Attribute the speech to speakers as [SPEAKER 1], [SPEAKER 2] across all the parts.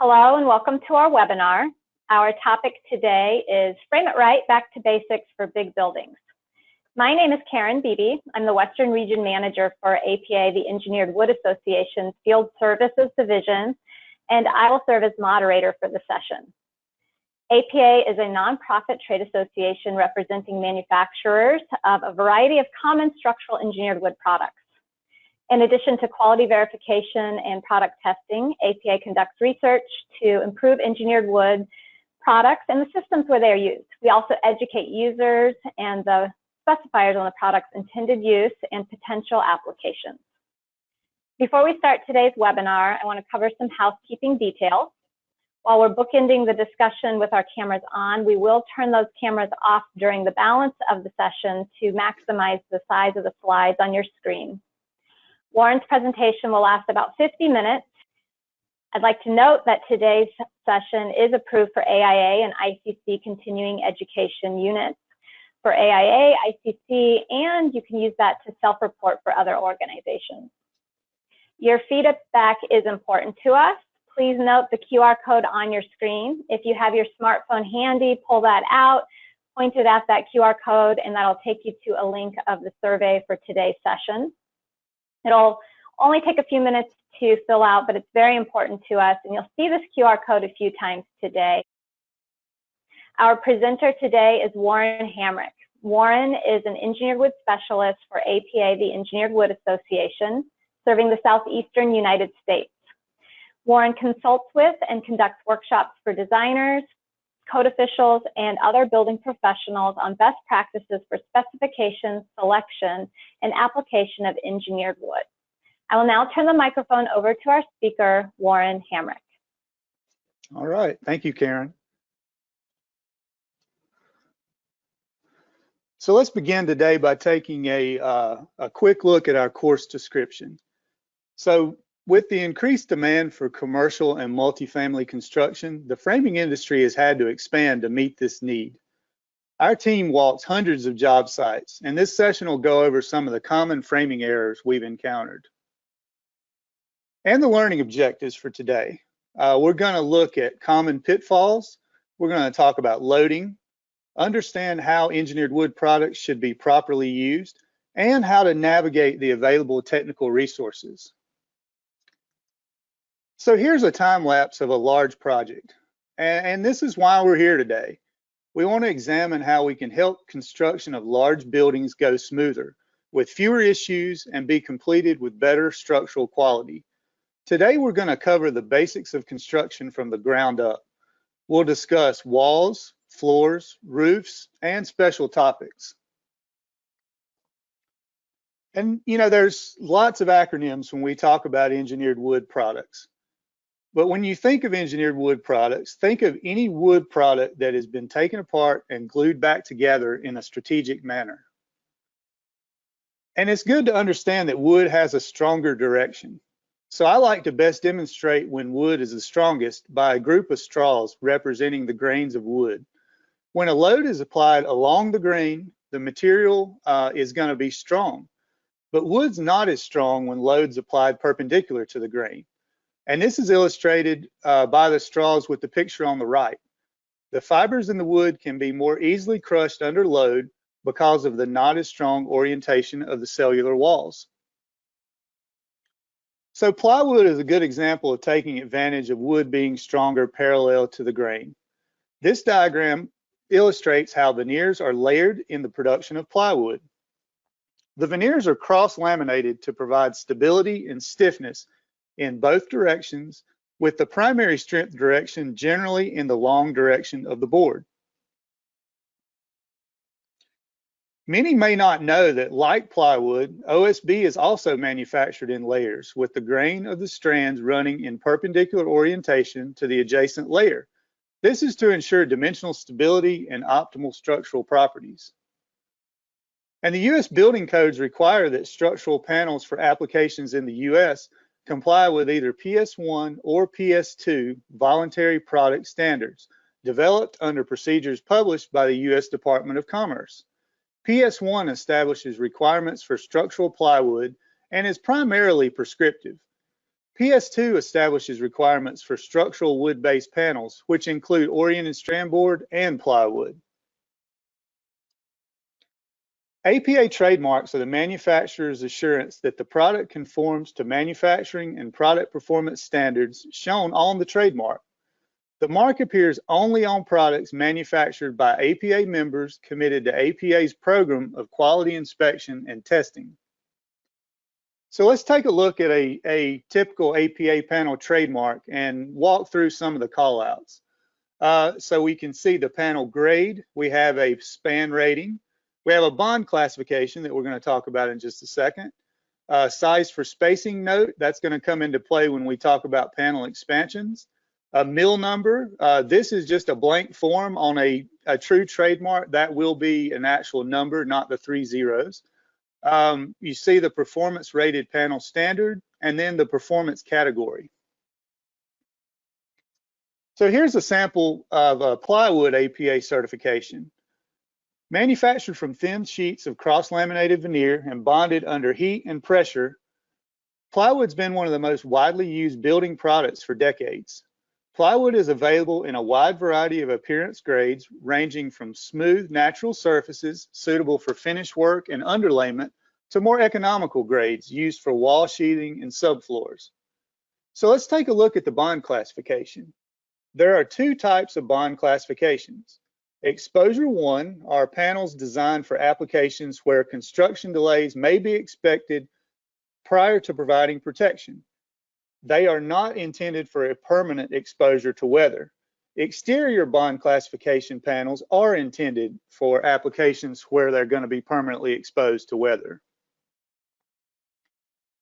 [SPEAKER 1] Hello and welcome to our webinar. Our topic today is Frame It Right, Back to Basics for Big Buildings. My name is Karen Beebe. I'm the Western Region Manager for APA, the Engineered Wood Association's Field Services Division, and I will serve as moderator for the session. APA is a nonprofit trade association representing manufacturers of a variety of common structural engineered wood products. In addition to quality verification and product testing, APA conducts research to improve engineered wood products and the systems where they are used. We also educate users and the specifiers on the product's intended use and potential applications. Before we start today's webinar, I want to cover some housekeeping details. While we're bookending the discussion with our cameras on, we will turn those cameras off during the balance of the session to maximize the size of the slides on your screen. Warren's presentation will last about 50 minutes. I'd like to note that today's session is approved for AIA and ICC continuing education units. For AIA, ICC, and you can use that to self-report for other organizations. Your feedback is important to us. Please note the QR code on your screen. If you have your smartphone handy, pull that out, point it at that QR code, and that'll take you to a link of the survey for today's session. It'll only take a few minutes to fill out, but it's very important to us, and you'll see this QR code a few times today. Our presenter today is Warren Hamrick. Warren is an engineered wood specialist for APA, the Engineered Wood Association, serving the southeastern United States. Warren consults with and conducts workshops for designers, code officials, and other building professionals on best practices for specification, selection, and application of engineered wood. I will now turn the microphone over to our speaker, Warren Hamrick.
[SPEAKER 2] All right, thank you, Karen. So let's begin today by taking a quick look at our course description. So with the increased demand for commercial and multifamily construction, the framing industry has had to expand to meet this need. Our team walks hundreds of job sites, and this session will go over some of the common framing errors we've encountered. And the learning objectives for today. We're going to look at common pitfalls. We're going to talk about loading, understand how engineered wood products should be properly used, and how to navigate the available technical resources. So here's a time lapse of a large project, and this is why we're here today. We want to examine how we can help construction of large buildings go smoother, with fewer issues, and be completed with better structural quality. Today we're going to cover the basics of construction from the ground up. We'll discuss walls, floors, roofs, and special topics. And you know, there's lots of acronyms when we talk about engineered wood products. But when you think of engineered wood products, think of any wood product that has been taken apart and glued back together in a strategic manner. And it's good to understand that wood has a stronger direction. So I like to best demonstrate when wood is the strongest by a group of straws representing the grains of wood. When a load is applied along the grain, the material is going to be strong. But wood's not as strong when load's applied perpendicular to the grain. And this is illustrated by the straws with the picture on the right. The fibers in the wood can be more easily crushed under load because of the not as strong orientation of the cellular walls. So plywood is a good example of taking advantage of wood being stronger parallel to the grain. This diagram illustrates how veneers are layered in the production of plywood. The veneers are cross-laminated to provide stability and stiffness in both directions, with the primary strength direction generally in the long direction of the board. Many may not know that, like plywood, OSB is also manufactured in layers, with the grain of the strands running in perpendicular orientation to the adjacent layer. This is to ensure dimensional stability and optimal structural properties. And the U.S. building codes require that structural panels for applications in the U.S. comply with either PS1 or PS2 voluntary product standards, developed under procedures published by the U.S. Department of Commerce. PS1 establishes requirements for structural plywood and is primarily prescriptive. PS2 establishes requirements for structural wood-based panels, which include oriented strand board and plywood. APA trademarks are the manufacturer's assurance that the product conforms to manufacturing and product performance standards shown on the trademark. The mark appears only on products manufactured by APA members committed to APA's program of quality inspection and testing. So let's take a look at a typical APA panel trademark and walk through some of the callouts. So we can see the panel grade, we have a span rating, we have a bond classification that we're going to talk about in just a second. Size for spacing note, that's going to come into play when we talk about panel expansions. A mil number, this is just a blank form on a true trademark. That will be an actual number, not the 3 zeros. You see the performance rated panel standard and then the performance category. So here's a sample of a plywood APA certification. Manufactured from thin sheets of cross-laminated veneer and bonded under heat and pressure, plywood's been one of the most widely used building products for decades. Plywood is available in a wide variety of appearance grades, ranging from smooth, natural surfaces suitable for finish work and underlayment to more economical grades used for wall sheathing and subfloors. So let's take a look at the bond classification. There are two types of bond classifications. Exposure 1 are panels designed for applications where construction delays may be expected prior to providing protection. They are not intended for a permanent exposure to weather. Exterior bond classification panels are intended for applications where they're going to be permanently exposed to weather.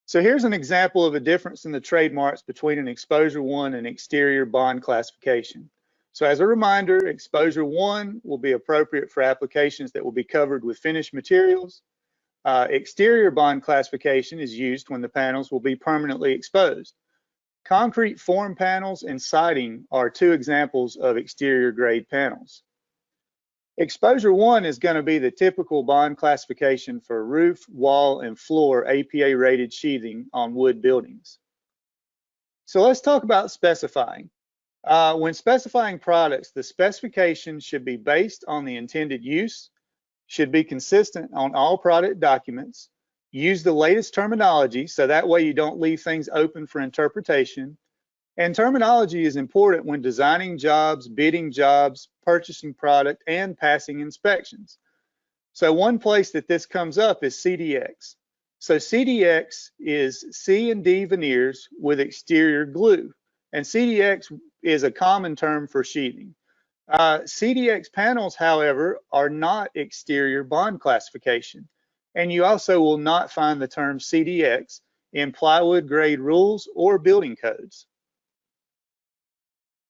[SPEAKER 2] So here's an example of a difference in the trademarks between an Exposure 1 and exterior bond classification. So as a reminder, Exposure 1 will be appropriate for applications that will be covered with finished materials. Exterior bond classification is used when the panels will be permanently exposed. Concrete form panels and siding are two examples of exterior grade panels. Exposure 1 is going to be the typical bond classification for roof, wall, and floor APA rated sheathing on wood buildings. So let's talk about specifying. When specifying products, the specification should be based on the intended use, should be consistent on all product documents, use the latest terminology so that way you don't leave things open for interpretation. And terminology is important when designing jobs, bidding jobs, purchasing product, and passing inspections. So one place that this comes up is CDX. So CDX is C and D veneers with exterior glue. And CDX is a common term for sheathing. CDX panels, however, are not exterior bond classification. And you also will not find the term CDX in plywood grade rules or building codes.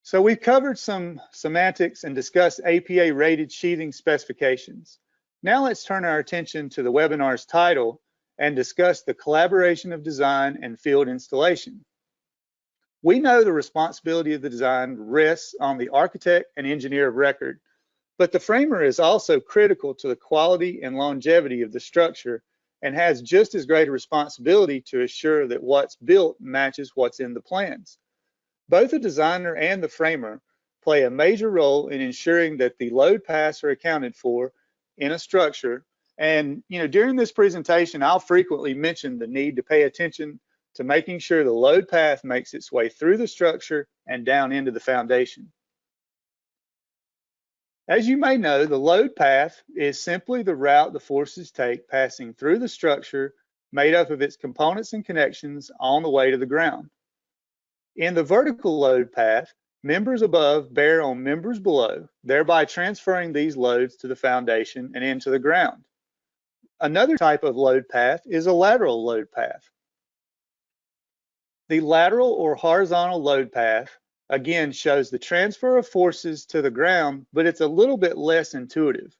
[SPEAKER 2] So we've covered some semantics and discussed APA rated sheathing specifications. Now let's turn our attention to the webinar's title and discuss the collaboration of design and field installation. We know the responsibility of the design rests on the architect and engineer of record, but the framer is also critical to the quality and longevity of the structure and has just as great a responsibility to assure that what's built matches what's in the plans. Both the designer and the framer play a major role in ensuring that the load paths are accounted for in a structure. And during this presentation, I'll frequently mention the need to pay attention to making sure the load path makes its way through the structure and down into the foundation. As you may know, the load path is simply the route the forces take passing through the structure, made up of its components and connections on the way to the ground. In the vertical load path, members above bear on members below, thereby transferring these loads to the foundation and into the ground. Another type of load path is a lateral load path. The lateral or horizontal load path, again, shows the transfer of forces to the ground, but it's a little bit less intuitive.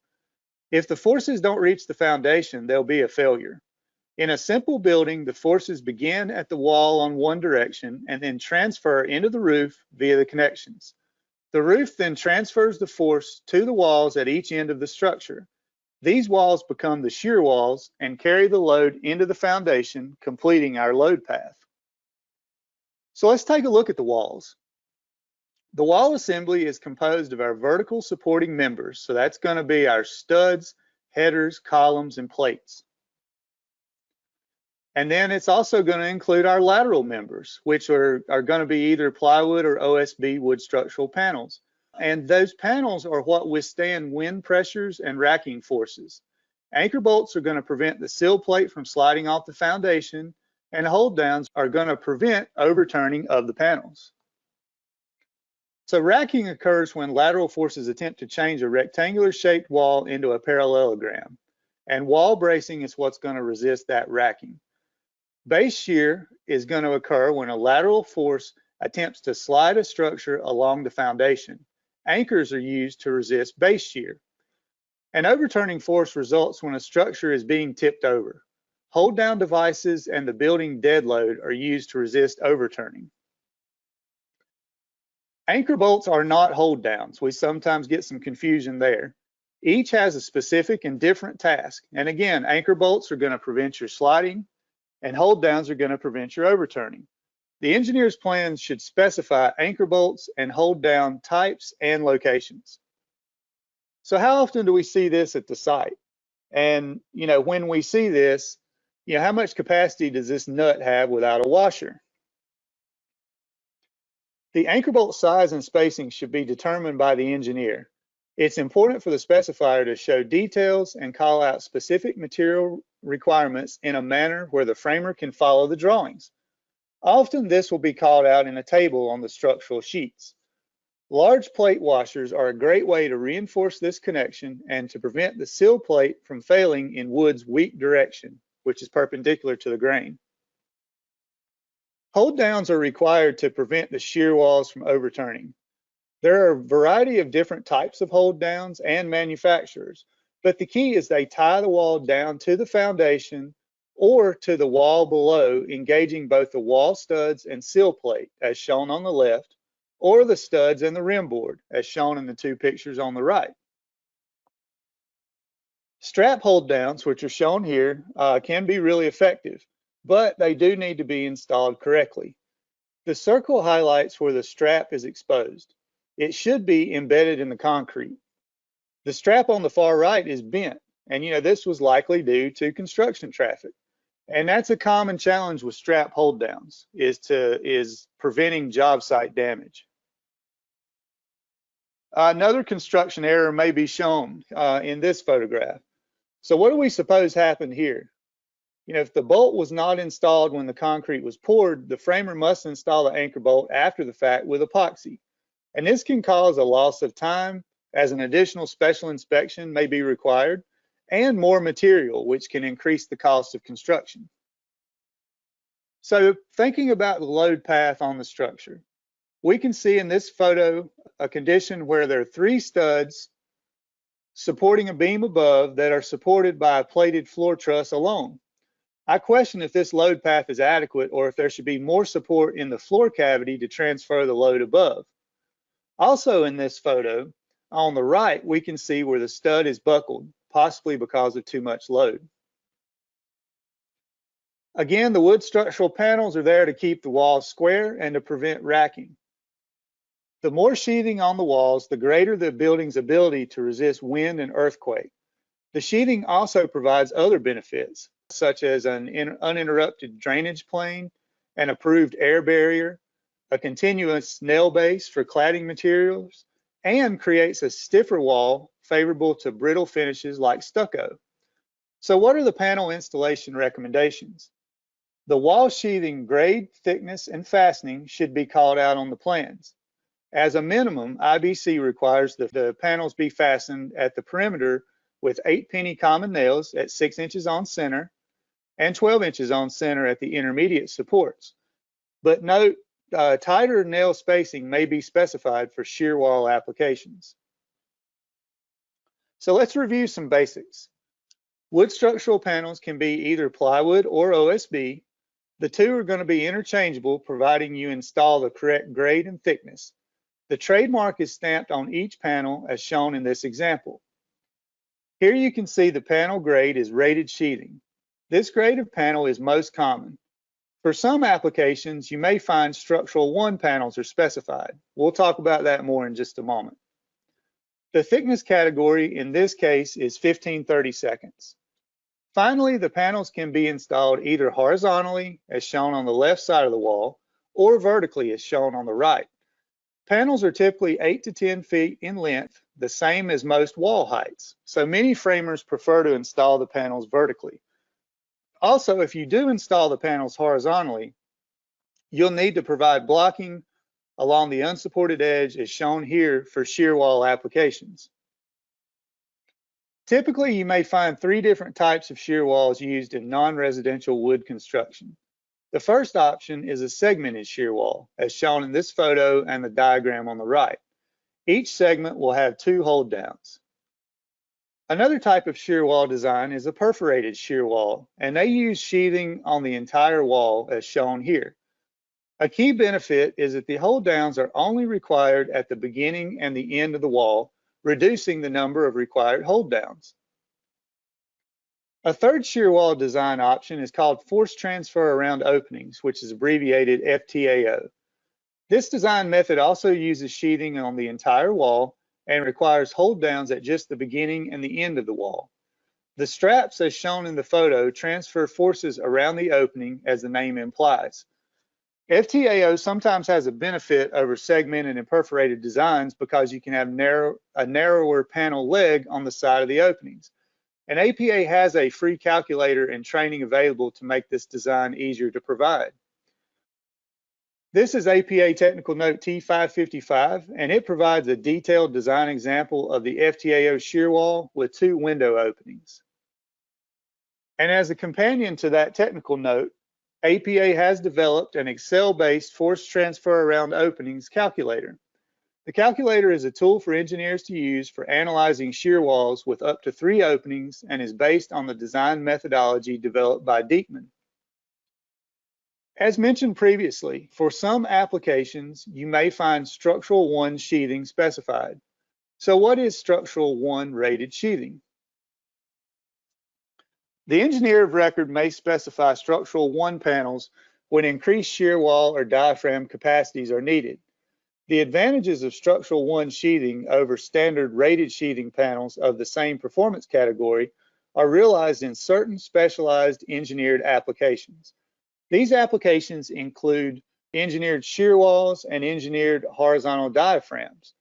[SPEAKER 2] If the forces don't reach the foundation, there'll be a failure. In a simple building, the forces begin at the wall on one direction and then transfer into the roof via the connections. The roof then transfers the force to the walls at each end of the structure. These walls become the shear walls and carry the load into the foundation, completing our load path. So let's take a look at the walls. The wall assembly is composed of our vertical supporting members. So that's going to be our studs, headers, columns, and plates. And then it's also going to include our lateral members, which are going to be either plywood or OSB wood structural panels. And those panels are what withstand wind pressures and racking forces. Anchor bolts are going to prevent the sill plate from sliding off the foundation, and hold downs are going to prevent overturning of the panels. So racking occurs when lateral forces attempt to change a rectangular shaped wall into a parallelogram, and wall bracing is what's going to resist that racking. Base shear is going to occur when a lateral force attempts to slide a structure along the foundation. Anchors are used to resist base shear. An overturning force results when a structure is being tipped over. Hold down devices and the building dead load are used to resist overturning. Anchor bolts are not hold downs. We sometimes get some confusion there. Each has a specific and different task. And again, anchor bolts are going to prevent your sliding, and hold downs are going to prevent your overturning. The engineer's plans should specify anchor bolts and hold down types and locations. So how often do we see this at the site? And when we see this, how much capacity does this nut have without a washer? The anchor bolt size and spacing should be determined by the engineer. It's important for the specifier to show details and call out specific material requirements in a manner where the framer can follow the drawings. Often this will be called out in a table on the structural sheets. Large plate washers are a great way to reinforce this connection and to prevent the sill plate from failing in wood's weak direction, which is perpendicular to the grain. Hold downs are required to prevent the shear walls from overturning. There are a variety of different types of hold downs and manufacturers, but the key is they tie the wall down to the foundation or to the wall below, engaging both the wall studs and sill plate, as shown on the left, or the studs and the rim board, as shown in the two pictures on the right. Strap hold downs, which are shown here, can be really effective, but they do need to be installed correctly. The circle highlights where the strap is exposed. It should be embedded in the concrete. The strap on the far right is bent, and this was likely due to construction traffic. And that's a common challenge with strap hold downs, is preventing job site damage. Another construction error may be shown in this photograph. So what do we suppose happened here? If the bolt was not installed when the concrete was poured, the framer must install the anchor bolt after the fact with epoxy. And this can cause a loss of time, as an additional special inspection may be required, and more material, which can increase the cost of construction. So thinking about the load path on the structure, we can see in this photo a condition where there are 3 studs supporting a beam above that are supported by a plated floor truss alone. I question if this load path is adequate or if there should be more support in the floor cavity to transfer the load above. Also in this photo, on the right, we can see where the stud is buckled, possibly because of too much load. Again, the wood structural panels are there to keep the walls square and to prevent racking. The more sheathing on the walls, the greater the building's ability to resist wind and earthquake. The sheathing also provides other benefits, such as an uninterrupted drainage plane, an approved air barrier, a continuous nail base for cladding materials, and creates a stiffer wall favorable to brittle finishes like stucco. So what are the panel installation recommendations? The wall sheathing grade, thickness, and fastening should be called out on the plans. As a minimum, IBC requires that the panels be fastened at the perimeter with 8-penny common nails at 6 inches on center and 12 inches on center at the intermediate supports. But note, tighter nail spacing may be specified for shear wall applications. So let's review some basics. Wood structural panels can be either plywood or OSB. The two are going to be interchangeable, providing you install the correct grade and thickness. The trademark is stamped on each panel as shown in this example. Here you can see the panel grade is rated sheathing. This grade of panel is most common. For some applications, you may find structural 1 panels are specified. We'll talk about that more in just a moment. The thickness category in this case is 15/32. Finally, the panels can be installed either horizontally, as shown on the left side of the wall, or vertically, as shown on the right. Panels are typically 8 to 10 feet in length, the same as most wall heights, so many framers prefer to install the panels vertically. Also, if you do install the panels horizontally, you'll need to provide blocking along the unsupported edge as shown here for shear wall applications. Typically, you may find 3 different types of shear walls used in non-residential wood construction. The first option is a segmented shear wall, as shown in this photo and the diagram on the right. Each segment will have 2 hold downs. Another type of shear wall design is a perforated shear wall, and they use sheathing on the entire wall as shown here. A key benefit is that the hold downs are only required at the beginning and the end of the wall, reducing the number of required hold downs. A third shear wall design option is called force transfer around openings, which is abbreviated FTAO. This design method also uses sheathing on the entire wall and requires hold downs at just the beginning and the end of the wall. The straps, as shown in the photo, transfer forces around the opening, as the name implies. FTAO sometimes has a benefit over segmented and perforated designs because you can have a narrower panel leg on the side of the openings. And APA has a free calculator and training available to make this design easier to provide. This is APA Technical Note T555, and it provides a detailed design example of the FTAO shear wall with 2 window openings. And as a companion to that technical note, APA has developed an Excel-based force transfer around openings calculator. The calculator is a tool for engineers to use for analyzing shear walls with up to 3 openings and is based on the design methodology developed by Diekman. As mentioned previously, for some applications, you may find structural 1 sheathing specified. So what is structural 1 rated sheathing? The engineer of record may specify structural 1 panels when increased shear wall or diaphragm capacities are needed. The advantages of structural 1 sheathing over standard rated sheathing panels of the same performance category are realized in certain specialized engineered applications. These applications include engineered shear walls and engineered horizontal diaphragms.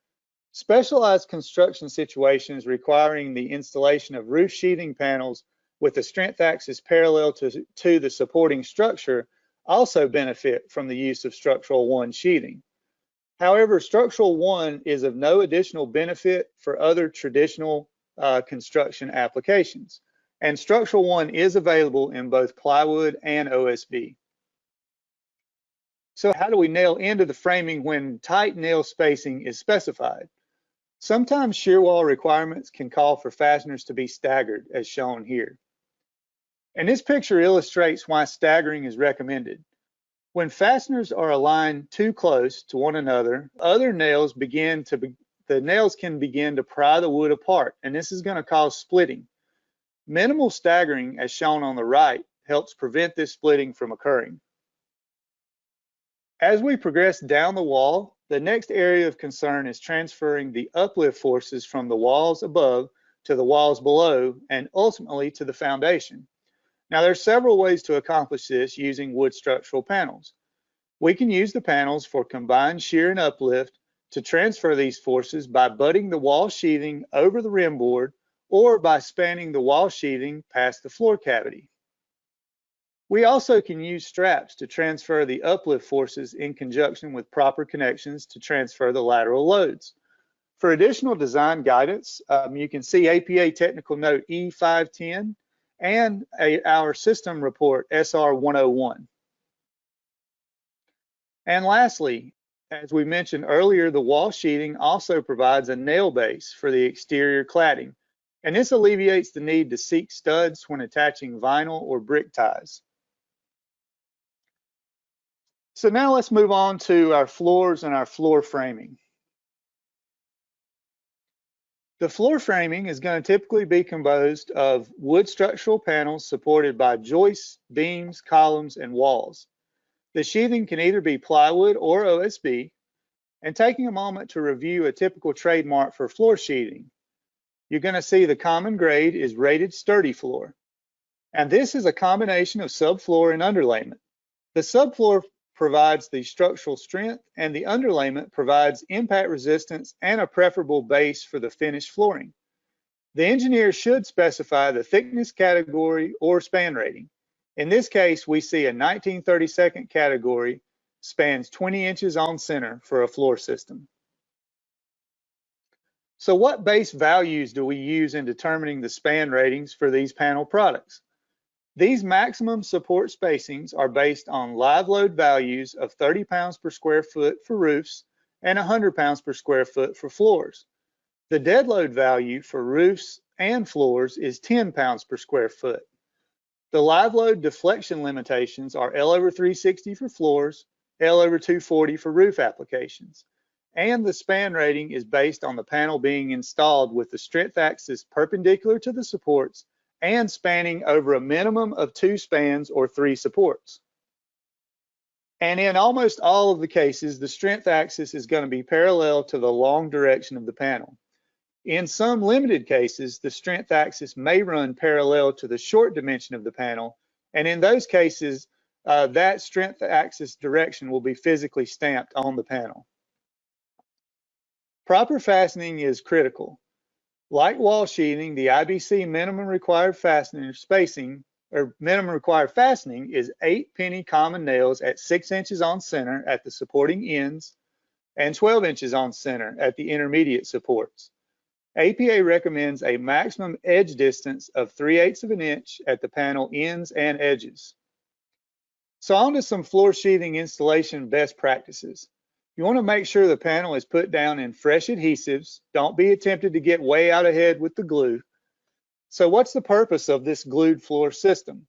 [SPEAKER 2] Specialized construction situations requiring the installation of roof sheathing panels with the strength axis parallel to the supporting structure also benefit from the use of structural 1 sheathing. However, structural 1 is of no additional benefit for other traditional construction applications, and structural 1 is available in both plywood and OSB. So how do we nail into the framing when tight nail spacing is specified? Sometimes shear wall requirements can call for fasteners to be staggered, as shown here. And this picture illustrates why staggering is recommended. When fasteners are aligned too close to one another, the nails can begin to pry the wood apart, and this is going to cause splitting. Minimal staggering, as shown on the right, helps prevent this splitting from occurring. As we progress down the wall, the next area of concern is transferring the uplift forces from the walls above to the walls below and ultimately to the foundation. Now, there are several ways to accomplish this using wood structural panels. We can use the panels for combined shear and uplift to transfer these forces by butting the wall sheathing over the rim board or by spanning the wall sheathing past the floor cavity. We also can use straps to transfer the uplift forces in conjunction with proper connections to transfer the lateral loads. For additional design guidance, you can see APA Technical Note E510 and our system report SR101. And lastly, as we mentioned earlier, the wall sheathing also provides a nail base for the exterior cladding, and this alleviates the need to seek studs when attaching vinyl or brick ties. So now let's move on to our floors and our floor framing. The floor framing is going to typically be composed of wood structural panels supported by joists, beams, columns, and walls. The sheathing can either be plywood or OSB, and taking a moment to review a typical trademark for floor sheathing, you're going to see the common grade is rated sturdy floor. And this is a combination of subfloor and underlayment. The subfloor provides the structural strength, and the underlayment provides impact resistance and a preferable base for the finished flooring. The engineer should specify the thickness category or span rating. In this case, we see a 19/32 category spans 20 inches on center for a floor system. So what base values do we use in determining the span ratings for these panel products? These maximum support spacings are based on live load values of 30 pounds per square foot for roofs and 100 pounds per square foot for floors. The dead load value for roofs and floors is 10 pounds per square foot. The live load deflection limitations are L/360 for floors, L/240 for roof applications. And the span rating is based on the panel being installed with the strength axis perpendicular to the supports and spanning over a minimum of 2 spans or 3 supports. And in almost all of the cases, the strength axis is going to be parallel to the long direction of the panel. In some limited cases, the strength axis may run parallel to the short dimension of the panel, and in those cases, that strength axis direction will be physically stamped on the panel. Proper fastening is critical. Like wall sheathing, the IBC minimum required fastening spacing, or minimum required fastening, is 8 penny common nails at 6 inches on center at the supporting ends and 12 inches on center at the intermediate supports. APA recommends a maximum edge distance of 3/8 of an inch at the panel ends and edges. So on to some floor sheathing installation best practices. You want to make sure the panel is put down in fresh adhesives. Don't be tempted to get way out ahead with the glue. So what's the purpose of this glued floor system?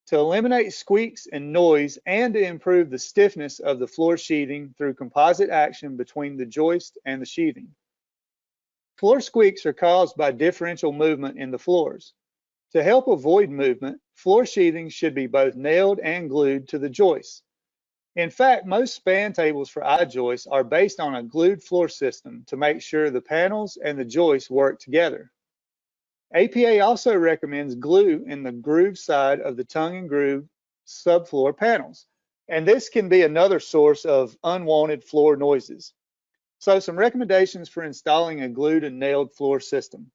[SPEAKER 2] To eliminate squeaks and noise and to improve the stiffness of the floor sheathing through composite action between the joist and the sheathing. Floor squeaks are caused by differential movement in the floors. To help avoid movement, floor sheathing should be both nailed and glued to the joists. In fact, most span tables for I-Joist are based on a glued floor system to make sure the panels and the joists work together. APA also recommends glue in the groove side of the tongue and groove subfloor panels, and this can be another source of unwanted floor noises. So some recommendations for installing a glued and nailed floor system.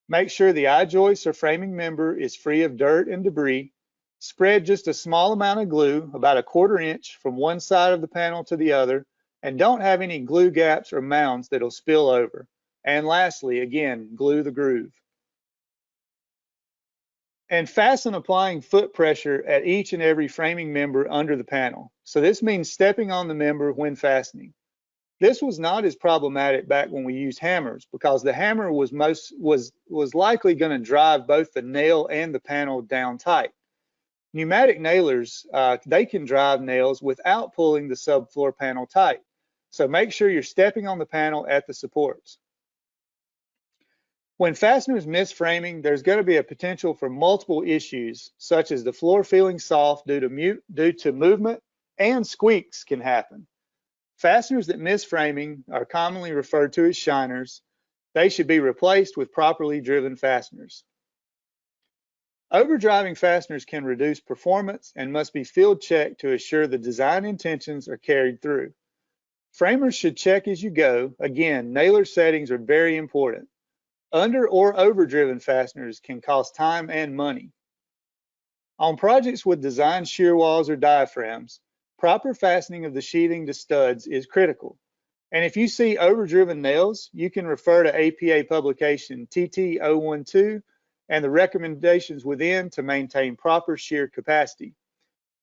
[SPEAKER 2] Make sure the I-Joist or framing member is free of dirt and debris. Spread just a small amount of glue, about 1/4 inch from one side of the panel to the other, and don't have any glue gaps or mounds that'll spill over. And lastly, again, glue the groove. And fasten applying foot pressure at each and every framing member under the panel. So this means stepping on the member when fastening. This was not as problematic back when we used hammers because the hammer was likely going to drive both the nail and the panel down tight. Pneumatic nailers, they can drive nails without pulling the subfloor panel tight. So make sure you're stepping on the panel at the supports. When fasteners miss framing, there's going to be a potential for multiple issues, such as the floor feeling soft due to movement, and squeaks can happen. Fasteners that miss framing are commonly referred to as shiners. They should be replaced with properly driven fasteners. Overdriving fasteners can reduce performance and must be field checked to assure the design intentions are carried through. Framers should check as you go. Again, nailer settings are very important. Under or overdriven fasteners can cost time and money. On projects with designed shear walls or diaphragms, proper fastening of the sheathing to studs is critical. And if you see overdriven nails, you can refer to APA publication TT012 and the recommendations within to maintain proper shear capacity.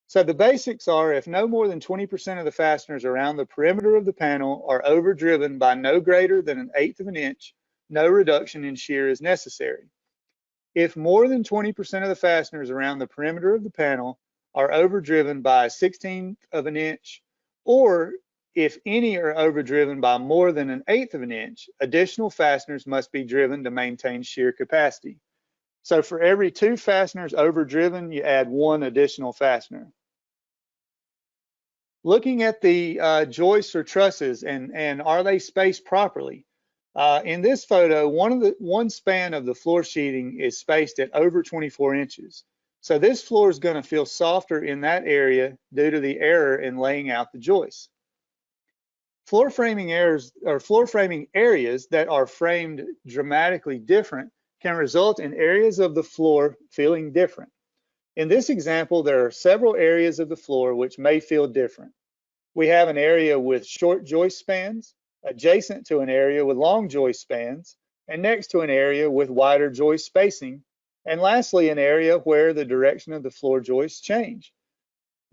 [SPEAKER 2] So the basics are if no more than 20% of the fasteners around the perimeter of the panel are overdriven by no greater than 1/8 of an inch, no reduction in shear is necessary. If more than 20% of the fasteners around the perimeter of the panel are overdriven by 1/16 of an inch, or if any are overdriven by more than 1/8 of an inch, additional fasteners must be driven to maintain shear capacity. So for every 2 fasteners overdriven, you add 1 additional fastener. Looking at the joists or trusses and are they spaced properly? In this photo, one span of the floor sheathing is spaced at over 24 inches. So this floor is going to feel softer in that area due to the error in laying out the joists. Floor framing errors or floor framing areas that are framed dramatically different can result in areas of the floor feeling different. In this example, there are several areas of the floor which may feel different. We have an area with short joist spans, adjacent to an area with long joist spans, and next to an area with wider joist spacing, and lastly, an area where the direction of the floor joists change.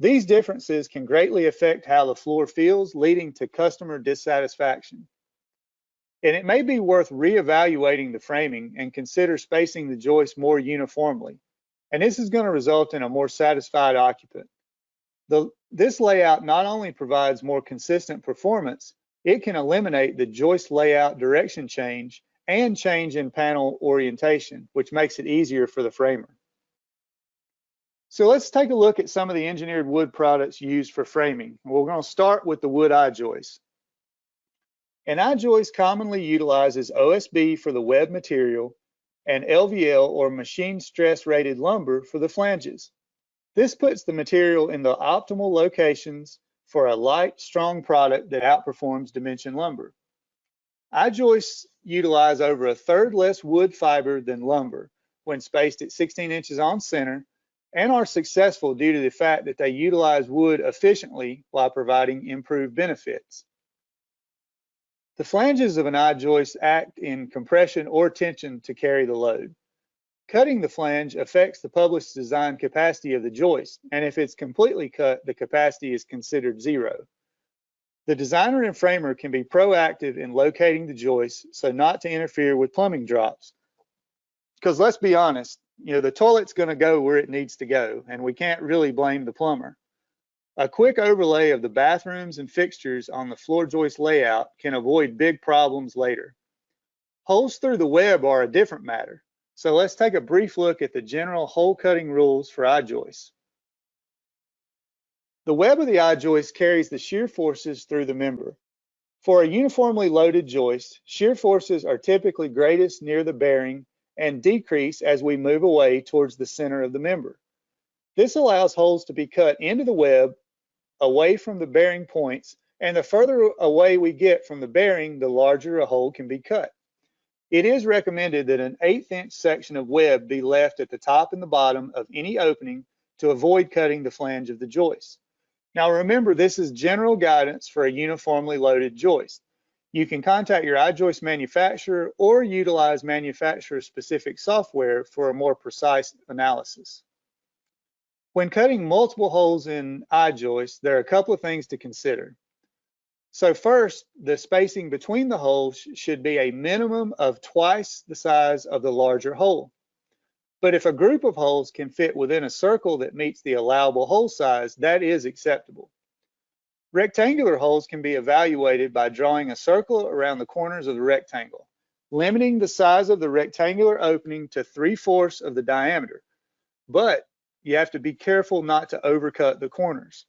[SPEAKER 2] These differences can greatly affect how the floor feels, leading to customer dissatisfaction. And it may be worth reevaluating the framing and consider spacing the joists more uniformly. And this is going to result in a more satisfied occupant. This layout not only provides more consistent performance, it can eliminate the joist layout direction change and change in panel orientation, which makes it easier for the framer. So let's take a look at some of the engineered wood products used for framing. We're going to start with the wood I-Joist. An I-Joist commonly utilizes OSB for the web material and LVL or machine stress rated lumber for the flanges. This puts the material in the optimal locations for a light, strong product that outperforms dimension lumber. I-Joists utilize over a third less wood fiber than lumber when spaced at 16 inches on center, and are successful due to the fact that they utilize wood efficiently while providing improved benefits. The flanges of an I-Joist act in compression or tension to carry the load. Cutting the flange affects the published design capacity of the joist, and if it's completely cut, the capacity is considered zero. The designer and framer can be proactive in locating the joist so not to interfere with plumbing drops. Because let's be honest, the toilet's going to go where it needs to go, and we can't really blame the plumber. A quick overlay of the bathrooms and fixtures on the floor joist layout can avoid big problems later. Holes through the web are a different matter. So let's take a brief look at the general hole cutting rules for I-joists. The web of the I-joist carries the shear forces through the member. For a uniformly loaded joist, shear forces are typically greatest near the bearing and decrease as we move away towards the center of the member. This allows holes to be cut into the web away from the bearing points, and the further away we get from the bearing, the larger a hole can be cut. It is recommended that an 1/8 inch section of web be left at the top and the bottom of any opening to avoid cutting the flange of the joist. Now remember, this is general guidance for a uniformly loaded joist. You can contact your I-Joist manufacturer or utilize manufacturer-specific software for a more precise analysis. When cutting multiple holes in I-Joist, there are a couple of things to consider. So first, the spacing between the holes should be a minimum of twice the size of the larger hole. But if a group of holes can fit within a circle that meets the allowable hole size, that is acceptable. Rectangular holes can be evaluated by drawing a circle around the corners of the rectangle, limiting the size of the rectangular opening to 3/4 of the diameter. But you have to be careful not to overcut the corners.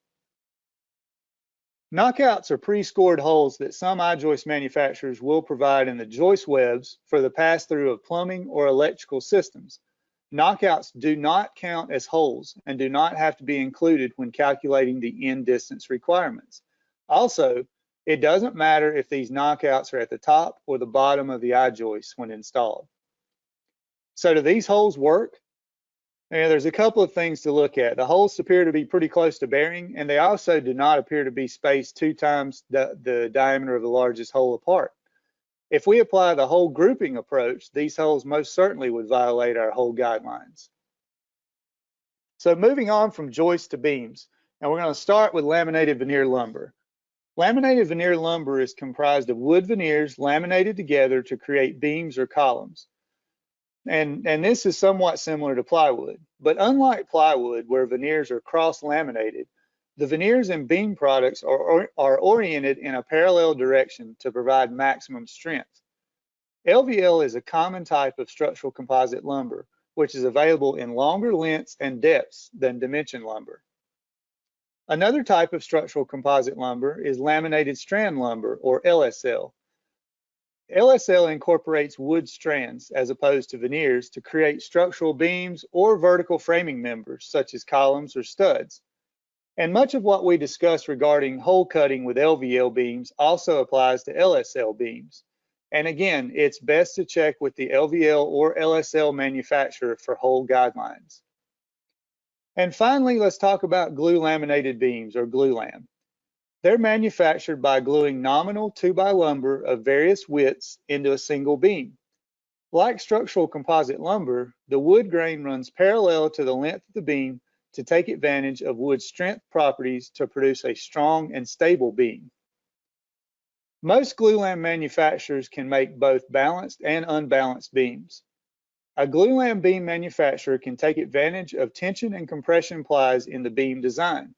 [SPEAKER 2] Knockouts are pre-scored holes that some I-Joist manufacturers will provide in the joist webs for the pass-through of plumbing or electrical systems. Knockouts do not count as holes and do not have to be included when calculating the end distance requirements. Also, it doesn't matter if these knockouts are at the top or the bottom of the I-Joist when installed. So do these holes work? There's a couple of things to look at. The holes appear to be pretty close to bearing, and they also do not appear to be spaced 2 times the diameter of the largest hole apart. If we apply the hole grouping approach, these holes most certainly would violate our hole guidelines. So moving on from joists to beams, and we're going to start with laminated veneer lumber. Laminated veneer lumber is comprised of wood veneers laminated together to create beams or columns. And this is somewhat similar to plywood, but unlike plywood where veneers are cross-laminated, the veneers in beam products are oriented in a parallel direction to provide maximum strength. LVL is a common type of structural composite lumber, which is available in longer lengths and depths than dimension lumber. Another type of structural composite lumber is laminated strand lumber, or LSL. LSL incorporates wood strands as opposed to veneers to create structural beams or vertical framing members such as columns or studs. And much of what we discussed regarding hole cutting with LVL beams also applies to LSL beams. And again, it's best to check with the LVL or LSL manufacturer for hole guidelines. And finally, let's talk about glue laminated beams, or Glulam. They're manufactured by gluing nominal 2x lumber of various widths into a single beam. Like structural composite lumber, the wood grain runs parallel to the length of the beam to take advantage of wood's strength properties to produce a strong and stable beam. Most glulam manufacturers can make both balanced and unbalanced beams. A glulam beam manufacturer can take advantage of tension and compression plies in the beam design.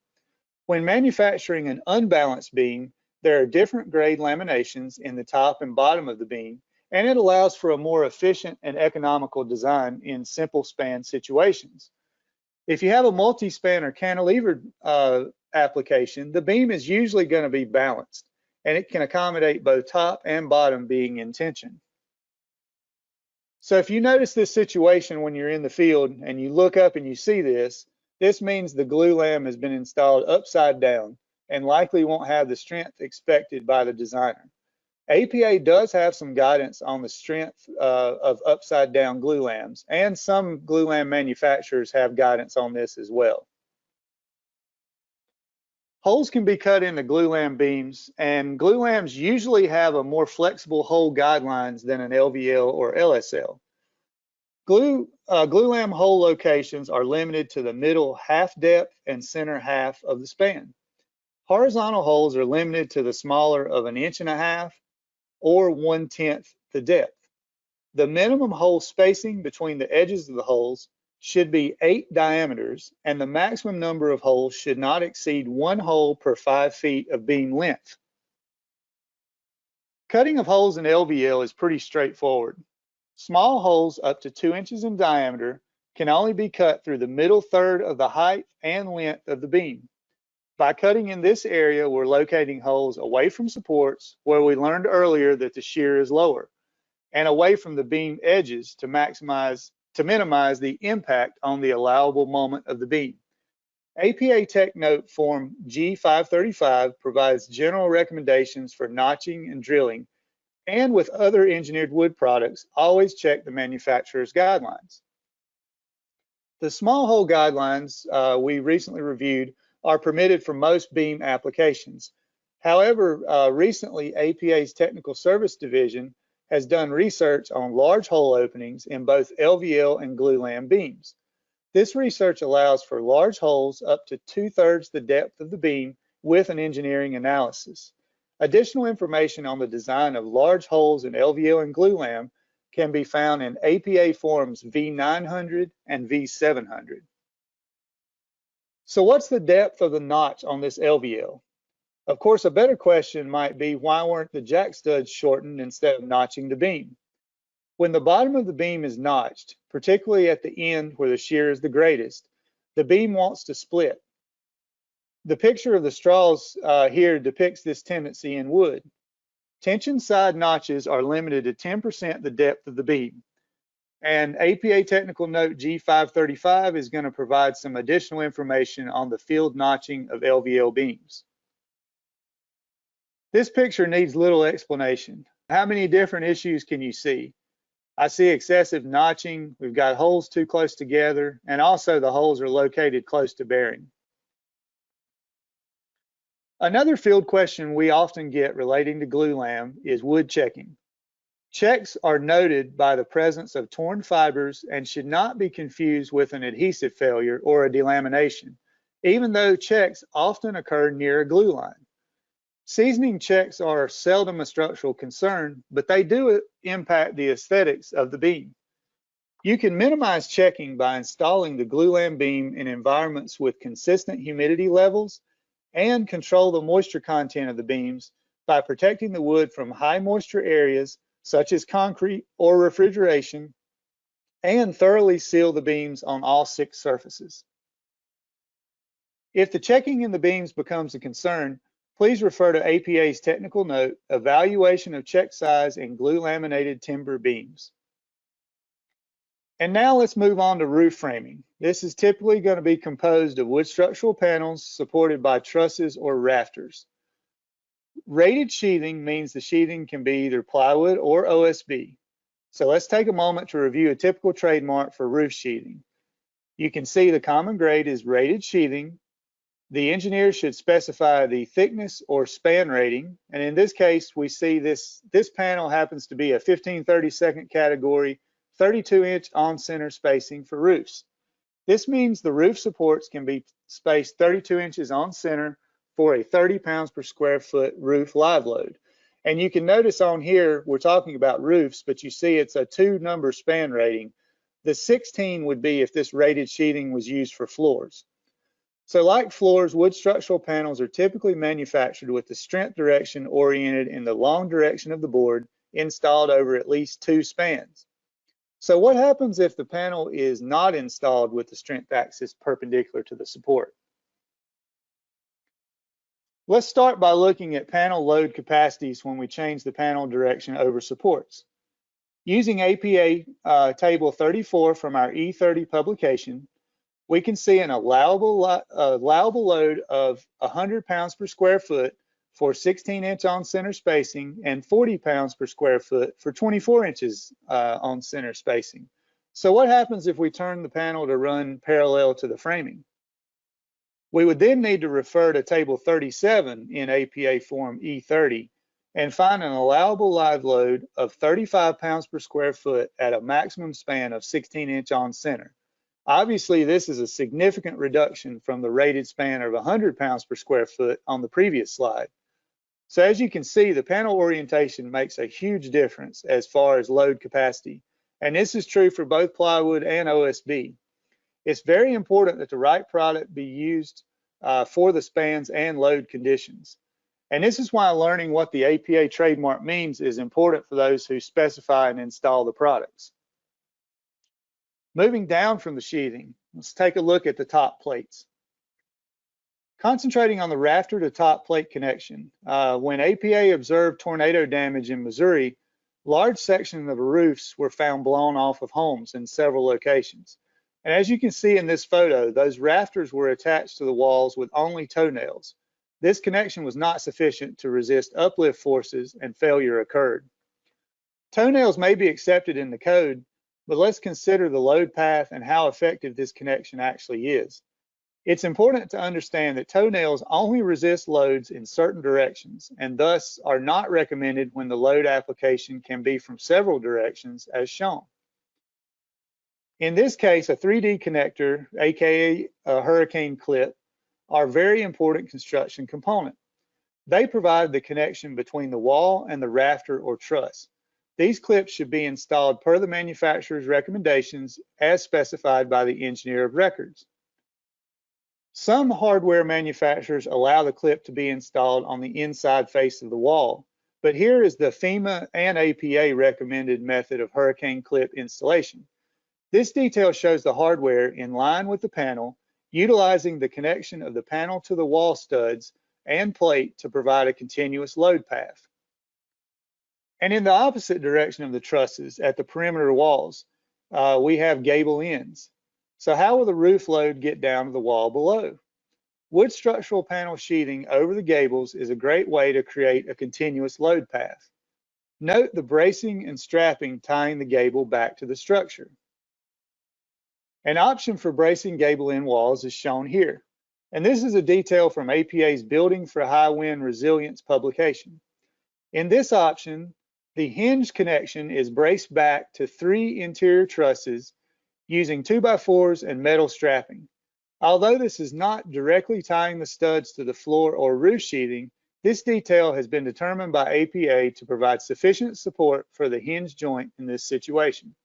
[SPEAKER 2] When manufacturing an unbalanced beam, there are different grade laminations in the top and bottom of the beam, and it allows for a more efficient and economical design in simple span situations. If you have a multi-span or cantilever application, the beam is usually going to be balanced, and it can accommodate both top and bottom being in tension. So if you notice this situation when you're in the field and you look up and you see this, this means the glulam has been installed upside down and likely won't have the strength expected by the designer. APA does have some guidance on the strength of upside down glulams, and some glulam manufacturers have guidance on this as well. Holes can be cut into glulam beams, and glulams usually have a more flexible hole guidelines than an LVL or LSL. Glulam hole locations are limited to the middle half depth and center half of the span. Horizontal holes are limited to the smaller of 1.5 inches or 1/10 the depth. The minimum hole spacing between the edges of the holes should be 8 diameters, and the maximum number of holes should not exceed 1 hole per 5 feet of beam length. Cutting of holes in LVL is pretty straightforward. Small holes up to 2 inches in diameter can only be cut through the middle third of the height and length of the beam. By cutting in this area, we're locating holes away from supports, where we learned earlier that the shear is lower, and away from the beam edges to minimize the impact on the allowable moment of the beam. APA Tech Note Form G535 provides general recommendations for notching and drilling, and with other engineered wood products, always check the manufacturer's guidelines. The small hole guidelines we recently reviewed are permitted for most beam applications. However, recently APA's Technical Service Division has done research on large hole openings in both LVL and glulam beams. This research allows for large holes up to 2/3 the depth of the beam with an engineering analysis. Additional information on the design of large holes in LVL and glulam can be found in APA Forms V900 and V700. So what's the depth of the notch on this LVL? Of course, a better question might be, why weren't the jack studs shortened instead of notching the beam? When the bottom of the beam is notched, particularly at the end where the shear is the greatest, the beam wants to split. The picture of the straws here depicts this tendency in wood. Tension side notches are limited to 10% the depth of the beam. And APA Technical Note G535 is going to provide some additional information on the field notching of LVL beams. This picture needs little explanation. How many different issues can you see? I see excessive notching, we've got holes too close together, and also the holes are located close to bearing. Another field question we often get relating to glulam is wood checking. Checks are noted by the presence of torn fibers and should not be confused with an adhesive failure or a delamination, even though checks often occur near a glue line. Seasoning checks are seldom a structural concern, but they do impact the aesthetics of the beam. You can minimize checking by installing the glulam beam in environments with consistent humidity levels and control the moisture content of the beams by protecting the wood from high moisture areas such as concrete or refrigeration, and thoroughly seal the beams on all 6 surfaces. If the checking in the beams becomes a concern, please refer to APA's technical note, Evaluation of Check Size in Glue Laminated Timber Beams. And now let's move on to roof framing. This is typically going to be composed of wood structural panels supported by trusses or rafters. Rated sheathing means the sheathing can be either plywood or OSB. So let's take a moment to review a typical trademark for roof sheathing. You can see the common grade is rated sheathing. The engineer should specify the thickness or span rating. And in this case, we see this panel happens to be a 15/32 category, 32-inch on-center spacing for roofs. This means the roof supports can be spaced 32 inches on center for a 30 pounds per square foot roof live load. And you can notice on here, we're talking about roofs, but you see it's a 2-number span rating. The 16 would be if this rated sheathing was used for floors. So like floors, wood structural panels are typically manufactured with the strength direction oriented in the long direction of the board, installed over at least 2 spans. So what happens if the panel is not installed with the strength axis perpendicular to the support? Let's start by looking at panel load capacities when we change the panel direction over supports. Using APA Table 34 from our E30 publication, we can see an allowable load of 100 pounds per square foot for 16-inch on-center spacing and 40 pounds per square foot for 24 inches on-center spacing. So what happens if we turn the panel to run parallel to the framing? We would then need to refer to Table 37 in APA Form E30 and find an allowable live load of 35 pounds per square foot at a maximum span of 16-inch on-center. Obviously, this is a significant reduction from the rated span of 100 pounds per square foot on the previous slide. So as you can see, the panel orientation makes a huge difference as far as load capacity, and this is true for both plywood and OSB. It's very important that the right product be used for the spans and load conditions. And this is why learning what the APA trademark means is important for those who specify and install the products. Moving down from the sheathing, let's take a look at the top plates. Concentrating on the rafter to top plate connection, when APA observed tornado damage in Missouri, large sections of roofs were found blown off of homes in several locations. And as you can see in this photo, those rafters were attached to the walls with only toenails. This connection was not sufficient to resist uplift forces and failure occurred. Toenails may be accepted in the code, but let's consider the load path and how effective this connection actually is. It's important to understand that toenails only resist loads in certain directions and thus are not recommended when the load application can be from several directions as shown. In this case, a 3D connector, aka a hurricane clip, are a very important construction component. They provide the connection between the wall and the rafter or truss. These clips should be installed per the manufacturer's recommendations as specified by the engineer of records. Some hardware manufacturers allow the clip to be installed on the inside face of the wall, but here is the FEMA and APA recommended method of hurricane clip installation. This detail shows the hardware in line with the panel, utilizing the connection of the panel to the wall studs and plate to provide a continuous load path. And in the opposite direction of the trusses at the perimeter walls, we have gable ends. So how will the roof load get down to the wall below? Wood structural panel sheathing over the gables is a great way to create a continuous load path. Note the bracing and strapping tying the gable back to the structure. An option for bracing gable end walls is shown here. And this is a detail from APA's Building for High Wind Resilience publication. In this option, the hinge connection is braced back to 3 interior trusses using 2x4s and metal strapping. Although this is not directly tying the studs to the floor or roof sheathing, this detail has been determined by APA to provide sufficient support for the hinge joint in this situation.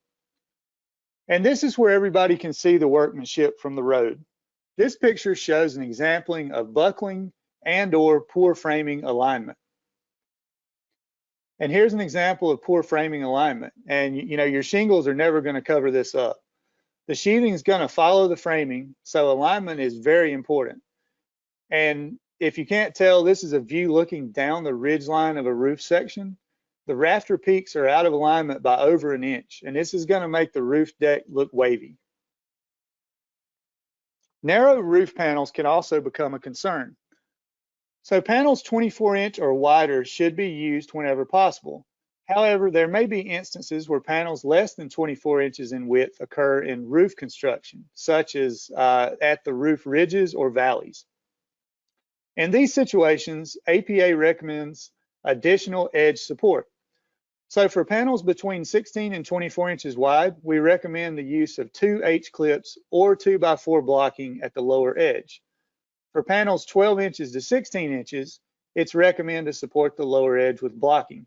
[SPEAKER 2] And this is where everybody can see the workmanship from the road. This picture shows an exampling of buckling and/or poor framing alignment. And here's an example of poor framing alignment. And you know, your shingles are never going to cover this up. The sheathing is going to follow the framing, so alignment is very important. And if you can't tell, this is a view looking down the ridge line of a roof section. The rafter peaks are out of alignment by over an inch, and this is going to make the roof deck look wavy. Narrow roof panels can also become a concern. So panels 24-inch or wider should be used whenever possible. However, there may be instances where panels less than 24 inches in width occur in roof construction, such as at the roof ridges or valleys. In these situations, APA recommends additional edge support. So for panels between 16 and 24 inches wide, we recommend the use of 2 H-clips or 2x4 blocking at the lower edge. For panels 12 inches to 16 inches, it's recommended to support the lower edge with blocking.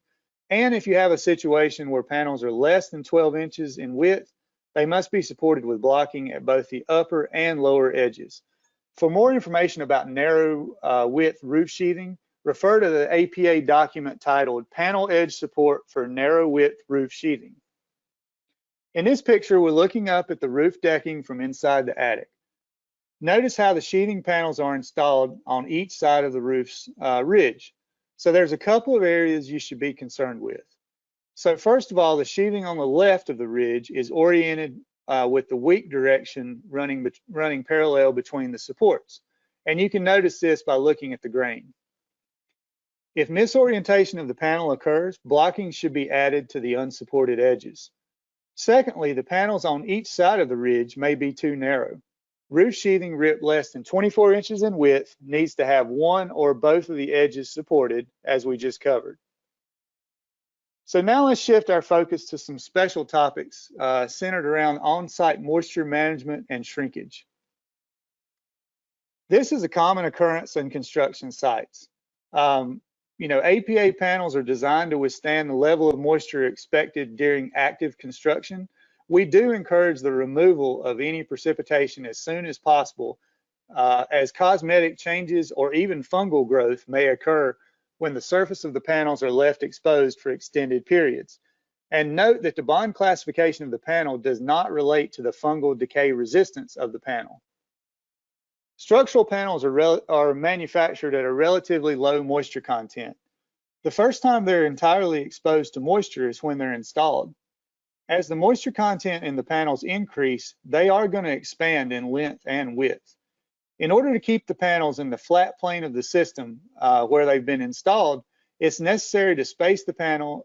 [SPEAKER 2] And if you have a situation where panels are less than 12 inches in width, they must be supported with blocking at both the upper and lower edges. For more information about narrow width roof sheathing, refer to the APA document titled Panel Edge Support for Narrow Width Roof Sheathing. In this picture, we're looking up at the roof decking from inside the attic. Notice how the sheathing panels are installed on each side of the roof's ridge. So there's a couple of areas you should be concerned with. So first of all, the sheathing on the left of the ridge is oriented with the weak direction running parallel between the supports. And you can notice this by looking at the grain. If misorientation of the panel occurs, blocking should be added to the unsupported edges. Secondly, the panels on each side of the ridge may be too narrow. Roof sheathing ripped less than 24 inches in width needs to have one or both of the edges supported, as we just covered. So now let's shift our focus to some special topics centered around on-site moisture management and shrinkage. This is a common occurrence in construction sites. APA panels are designed to withstand the level of moisture expected during active construction. We do encourage the removal of any precipitation as soon as possible, as cosmetic changes or even fungal growth may occur when the surface of the panels are left exposed for extended periods. And note that the bond classification of the panel does not relate to the fungal decay resistance of the panel. Structural panels are manufactured at a relatively low moisture content. The first time they're entirely exposed to moisture is when they're installed. As the moisture content in the panels increase, they are going to expand in length and width. In order to keep the panels in the flat plane of the system where they've been installed, it's necessary to space the panels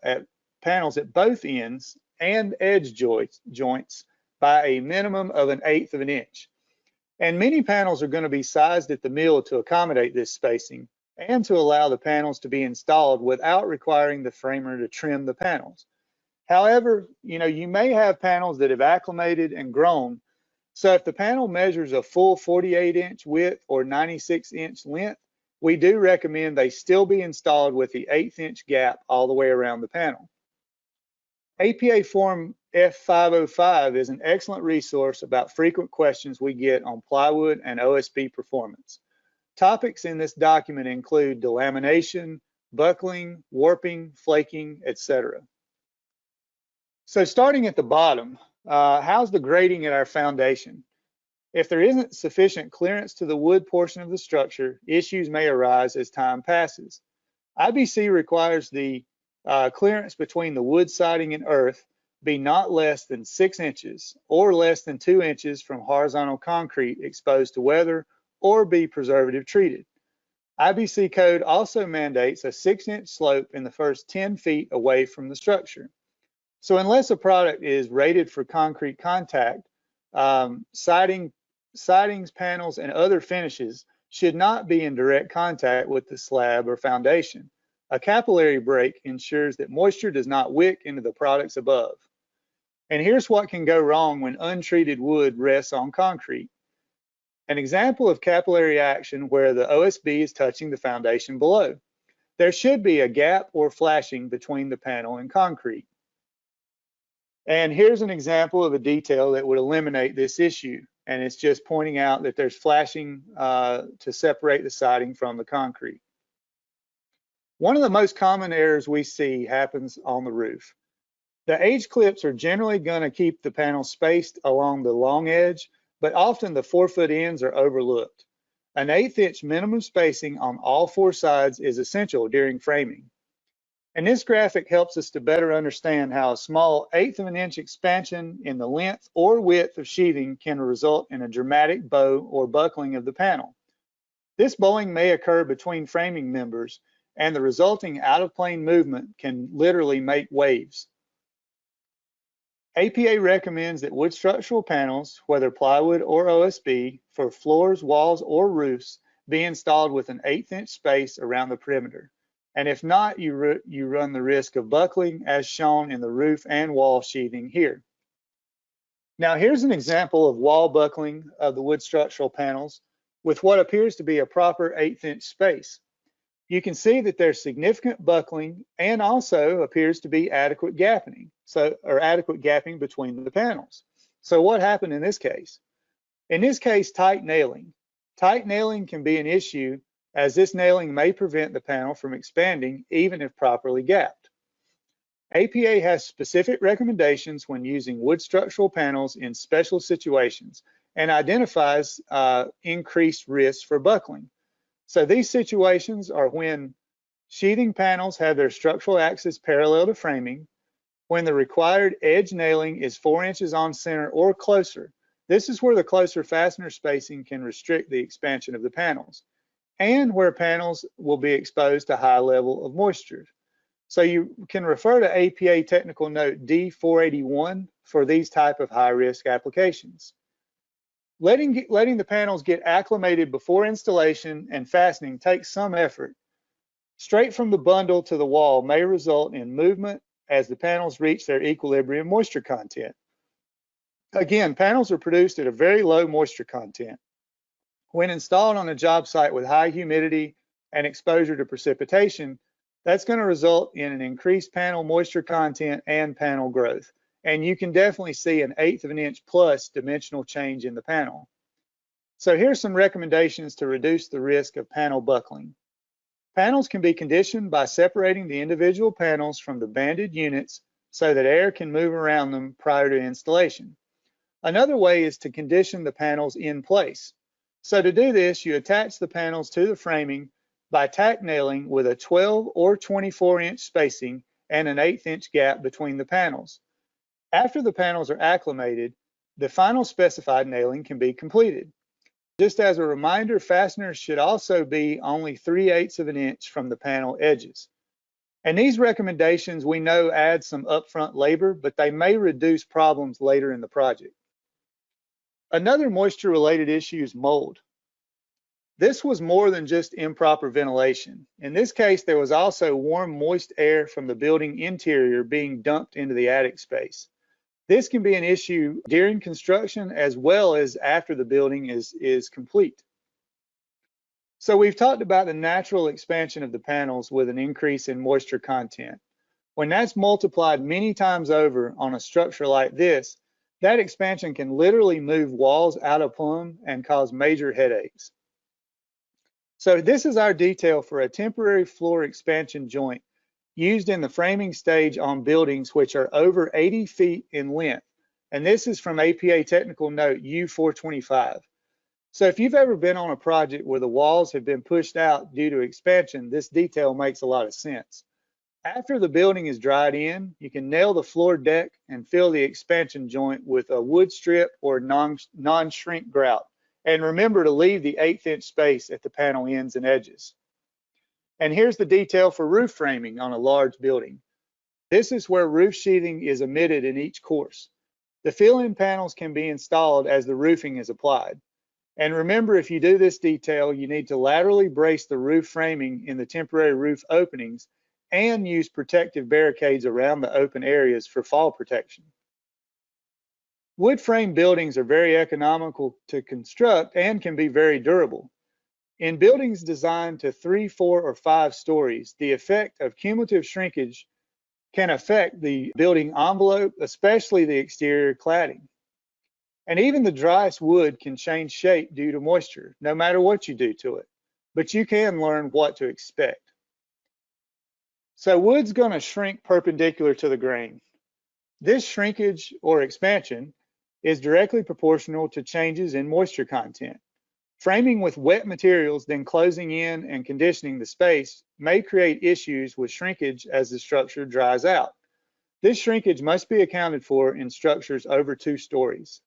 [SPEAKER 2] at both ends and edge joints by a minimum of 1/8 of an inch. And many panels are going to be sized at the mill to accommodate this spacing and to allow the panels to be installed without requiring the framer to trim the panels. However, you may have panels that have acclimated and grown. So if the panel measures a full 48-inch width or 96-inch length, we do recommend they still be installed with the 1/8 inch gap all the way around the panel. APA Form F505 is an excellent resource about frequent questions we get on plywood and OSB performance. Topics in this document include delamination, buckling, warping, flaking, etc. So starting at the bottom, how's the grading at our foundation? If there isn't sufficient clearance to the wood portion of the structure, issues may arise as time passes. IBC requires the clearance between the wood siding and earth be not less than 6 inches or less than 2 inches from horizontal concrete exposed to weather or be preservative treated. IBC code also mandates a 6-inch slope in the first 10 feet away from the structure. So unless a product is rated for concrete contact, sidings, panels, and other finishes should not be in direct contact with the slab or foundation. A capillary break ensures that moisture does not wick into the products above. And here's what can go wrong when untreated wood rests on concrete. An example of capillary action where the OSB is touching the foundation below. There should be a gap or flashing between the panel and concrete. And here's an example of a detail that would eliminate this issue. And it's just pointing out that there's flashing to separate the siding from the concrete. One of the most common errors we see happens on the roof. The H clips are generally going to keep the panel spaced along the long edge, but often the 4-foot ends are overlooked. An 1/8 inch minimum spacing on all 4 sides is essential during framing. And this graphic helps us to better understand how a small 1/8 of an inch expansion in the length or width of sheathing can result in a dramatic bow or buckling of the panel. This bowing may occur between framing members, and the resulting out-of-plane movement can literally make waves. APA recommends that wood structural panels, whether plywood or OSB, for floors, walls, or roofs, be installed with an 1/8 inch space around the perimeter. And if not, you run the risk of buckling, as shown in the roof and wall sheathing here. Now, here's an example of wall buckling of the wood structural panels with what appears to be a proper 1/8 inch space. You can see that there's significant buckling and also appears to be adequate gapping, adequate gapping between the panels. So what happened in this case? In this case, tight nailing. Tight nailing can be an issue, as this nailing may prevent the panel from expanding even if properly gapped. APA has specific recommendations when using wood structural panels in special situations and identifies increased risks for buckling. So these situations are when sheathing panels have their structural axis parallel to framing, when the required edge nailing is 4 inches on center or closer. This is where the closer fastener spacing can restrict the expansion of the panels, and where panels will be exposed to high level of moisture. So you can refer to APA Technical Note D481 for these type of high-risk applications. Letting the panels get acclimated before installation and fastening takes some effort. Straight from the bundle to the wall may result in movement as the panels reach their equilibrium moisture content. Again, panels are produced at a very low moisture content. When installed on a job site with high humidity and exposure to precipitation, that's going to result in an increased panel moisture content and panel growth. And you can definitely see an 1/8 of an inch plus dimensional change in the panel. So here's some recommendations to reduce the risk of panel buckling. Panels can be conditioned by separating the individual panels from the banded units so that air can move around them prior to installation. Another way is to condition the panels in place. So to do this, you attach the panels to the framing by tack nailing with a 12 or 24 inch spacing and an 1/8 inch gap between the panels. After the panels are acclimated, the final specified nailing can be completed. Just as a reminder, fasteners should also be only 3/8 of an inch from the panel edges. And these recommendations we know add some upfront labor, but they may reduce problems later in the project. Another moisture-related issue is mold. This was more than just improper ventilation. In this case, there was also warm, moist air from the building interior being dumped into the attic space. This can be an issue during construction as well as after the building is complete. So we've talked about the natural expansion of the panels with an increase in moisture content. When that's multiplied many times over on a structure like this, that expansion can literally move walls out of plumb and cause major headaches. So this is our detail for a temporary floor expansion joint used in the framing stage on buildings which are over 80 feet in length. And this is from APA Technical Note U425. So if you've ever been on a project where the walls have been pushed out due to expansion, this detail makes a lot of sense. After the building is dried in, you can nail the floor deck and fill the expansion joint with a wood strip or non-shrink grout. And remember to leave the 1/8 inch space at the panel ends and edges. And here's the detail for roof framing on a large building. This is where roof sheathing is omitted in each course. The fill-in panels can be installed as the roofing is applied. And remember, if you do this detail, you need to laterally brace the roof framing in the temporary roof openings and use protective barricades around the open areas for fall protection. Wood frame buildings are very economical to construct and can be very durable. In buildings designed to 3, 4, or 5 stories, the effect of cumulative shrinkage can affect the building envelope, especially the exterior cladding. And even the driest wood can change shape due to moisture, no matter what you do to it. But you can learn what to expect. So wood's going to shrink perpendicular to the grain. This shrinkage or expansion is directly proportional to changes in moisture content. Framing with wet materials, then closing in and conditioning the space may create issues with shrinkage as the structure dries out. This shrinkage must be accounted for in structures over 2 stories.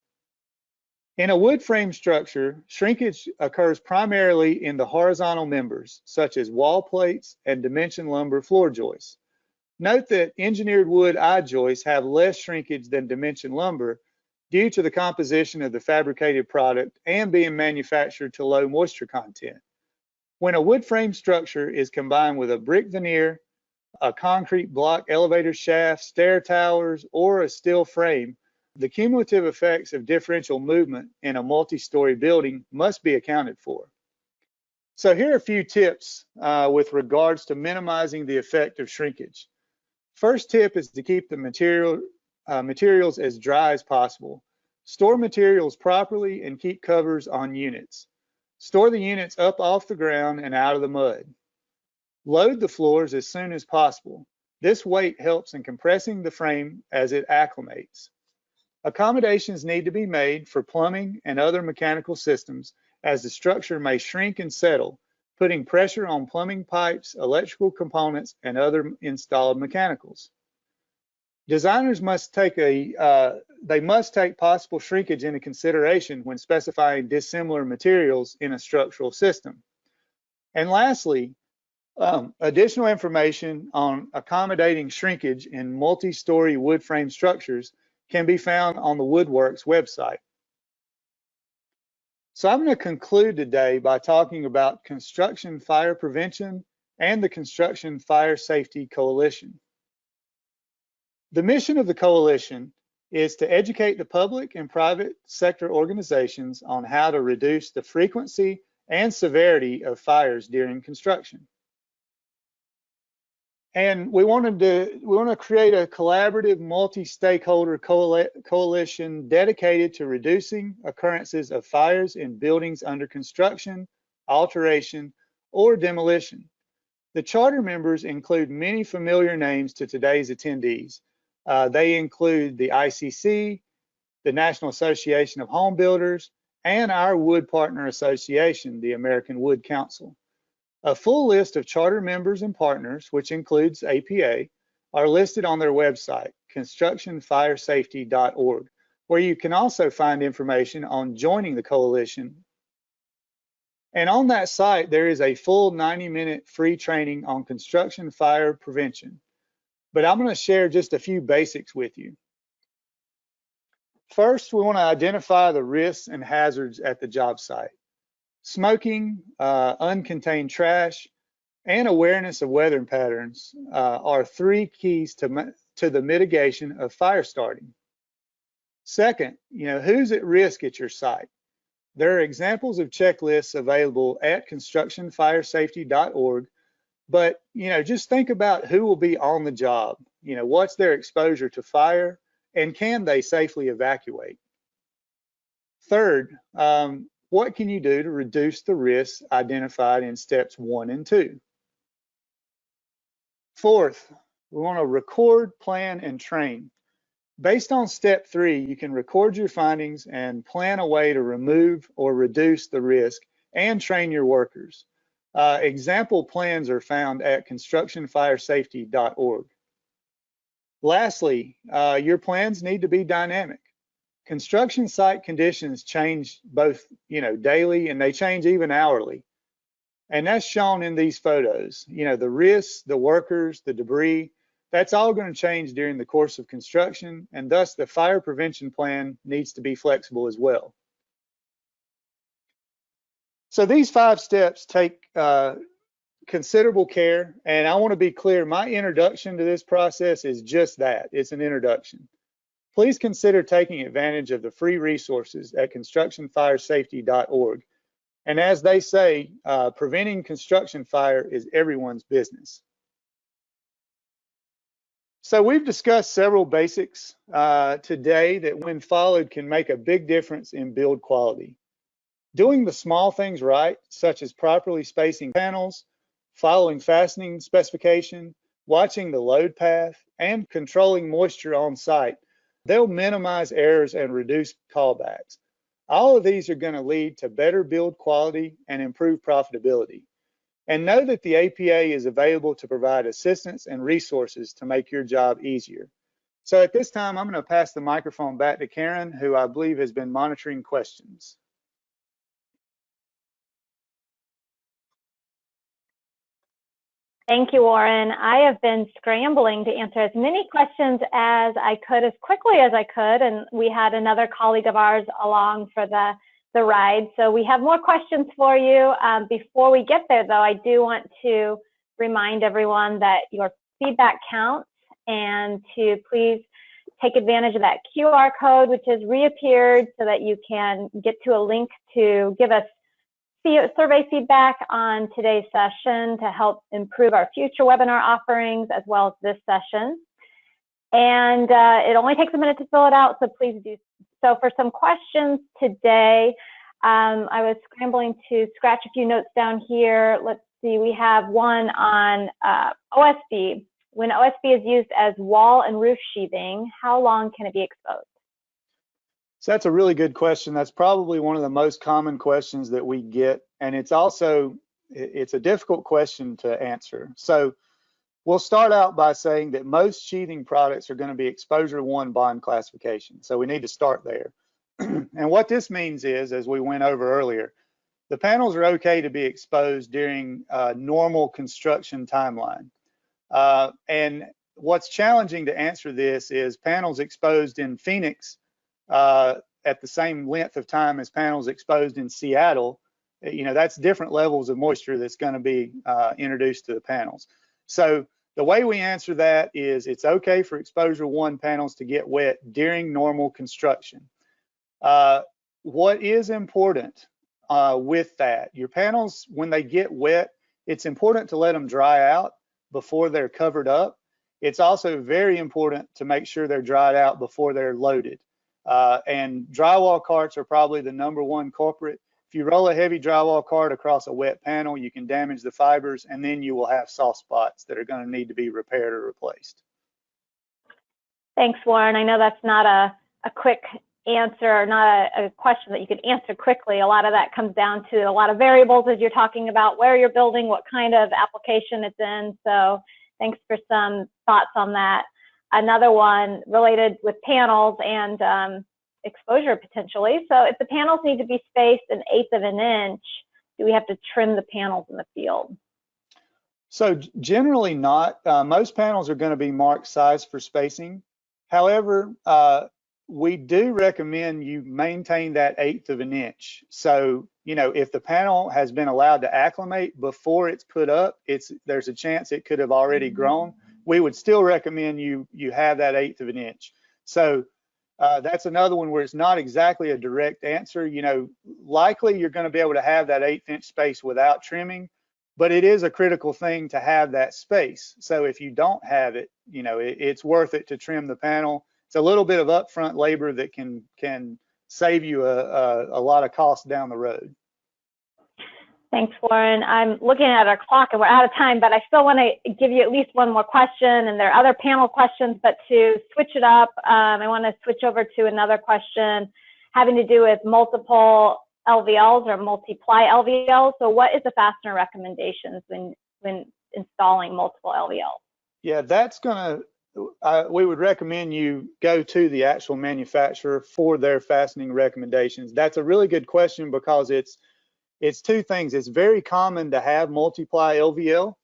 [SPEAKER 2] In a wood frame structure, shrinkage occurs primarily in the horizontal members, such as wall plates and dimension lumber floor joists. Note that engineered wood I-Joists have less shrinkage than dimension lumber due to the composition of the fabricated product and being manufactured to low moisture content. When a wood frame structure is combined with a brick veneer, a concrete block elevator shaft, stair towers, or a steel frame, the cumulative effects of differential movement in a multi-story building must be accounted for. So here are a few tips with regards to minimizing the effect of shrinkage. First tip is to keep the materials as dry as possible. Store materials properly and keep covers on units. Store the units up off the ground and out of the mud. Load the floors as soon as possible. This weight helps in compressing the frame as it acclimates. Accommodations need to be made for plumbing and other mechanical systems as the structure may shrink and settle, putting pressure on plumbing pipes, electrical components, and other installed mechanicals. Designers must take possible shrinkage into consideration when specifying dissimilar materials in a structural system. And lastly, additional information on accommodating shrinkage in multi-story wood frame structures can be found on the Woodworks website. So I'm going to conclude today by talking about construction fire prevention and the Construction Fire Safety Coalition. The mission of the coalition is to educate the public and private sector organizations on how to reduce the frequency and severity of fires during construction. And we want to create a collaborative multi-stakeholder coalition dedicated to reducing occurrences of fires in buildings under construction, alteration, or demolition. The charter members include many familiar names to today's attendees. They include the ICC, the National Association of Home Builders, and our Wood Partner Association, the American Wood Council. A full list of charter members and partners, which includes APA, are listed on their website, constructionfiresafety.org, where you can also find information on joining the coalition. And on that site, there is a full 90-minute free training on construction fire prevention. But I'm going to share just a few basics with you. First, we want to identify the risks and hazards at the job site. Smoking, uncontained trash, and awareness of weather patterns are 3 keys to the mitigation of fire starting. Second, who's at risk at your site? There are examples of checklists available at constructionfiresafety.org, but just think about who will be on the job. What's their exposure to fire, and can they safely evacuate? Third, what can you do to reduce the risks identified in steps 1 and 2? Fourth, we want to record, plan, and train. Based on step 3, you can record your findings and plan a way to remove or reduce the risk and train your workers. Example plans are found at constructionfiresafety.org. Lastly, your plans need to be dynamic. Construction site conditions change both, daily, and they change even hourly. And that's shown in these photos. The risks, the workers, the debris, that's all going to change during the course of construction, and thus the fire prevention plan needs to be flexible as well. So these 5 steps take considerable care, and I want to be clear, my introduction to this process is just that. It's an introduction. Please consider taking advantage of the free resources at constructionfiresafety.org. And as they say, preventing construction fire is everyone's business. So we've discussed several basics today that when followed can make a big difference in build quality. Doing the small things right, such as properly spacing panels, following fastening specification, watching the load path, and controlling moisture on site, they'll minimize errors and reduce callbacks. All of these are going to lead to better build quality and improved profitability. And know that the APA is available to provide assistance and resources to make your job easier. So at this time, I'm going to pass the microphone back to Karen, who I believe has been monitoring questions.
[SPEAKER 1] Thank you, Warren. I have been scrambling to answer as many questions as I could, as quickly as I could, and we had another colleague of ours along for the ride. So we have more questions for you. Before we get there, though, I do want to remind everyone that your feedback counts, and to please take advantage of that QR code, which has reappeared, so that you can get to a link to give us survey feedback on today's session to help improve our future webinar offerings, as well as this session. And it only takes a minute to fill it out, so please do. So for some questions today, I was scrambling to scratch a few notes down here. Let's see, we have one on OSB. When OSB is used as wall and roof sheathing, how long can it be exposed?
[SPEAKER 2] So that's a really good question. That's probably one of the most common questions that we get, and it's a difficult question to answer. So we'll start out by saying that most sheathing products are going to be exposure 1 bond classification. So we need to start there. And what this means is, as we went over earlier, the panels are okay to be exposed during a normal construction timeline. And what's challenging to answer this is panels exposed in Phoenix at the same length of time as panels exposed in Seattle. You know, that's different levels of moisture that's going to be introduced to the panels. So the way we answer that is it's okay for exposure 1 panels to get wet during normal construction. What is important with that, your panels, when they get wet, it's important to let them dry out before they're covered up. It's also very important to make sure they're dried out before they're loaded. And drywall carts are probably the #1 culprit. If you roll a heavy drywall cart across a wet panel, you can damage the fibers, and then you will have soft spots that are going to need to be repaired or replaced.
[SPEAKER 1] Thanks, Warren. I know that's not a quick answer, or not a question that you could answer quickly. A lot of that comes down to a lot of variables as you're talking about where you're building, what kind of application it's in. So thanks for some thoughts on that. Another one related with panels and exposure potentially. So if the panels need to be spaced 1/8 of an inch, do we have to trim the panels in the field?
[SPEAKER 2] So generally not. Most panels are going to be marked size for spacing. However, we do recommend you maintain that 1/8 of an inch. So, you know, if the panel has been allowed to acclimate before it's put up, there's a chance it could have already grown. We would still recommend you have that 1/8 of an inch. So that's another one where it's not exactly a direct answer. You know, likely you're going to be able to have that 1/8 inch space without trimming, but it is a critical thing to have that space. So if you don't have it, you know, it's worth it to trim the panel. It's a little bit of upfront labor that can save you a lot of costs down the road.
[SPEAKER 1] Thanks, Warren. I'm looking at our clock and we're out of time, but I still want to give you at least one more question, and there are other panel questions, but to switch it up, I want to switch over to another question having to do with multiple LVLs or multiply LVLs. So what is the fastener recommendations when installing multiple LVLs? Yeah,
[SPEAKER 2] that's going to, we would recommend you go to the actual manufacturer for their fastening recommendations. That's a really good question because it's two things. It's very common to have multiply LVL,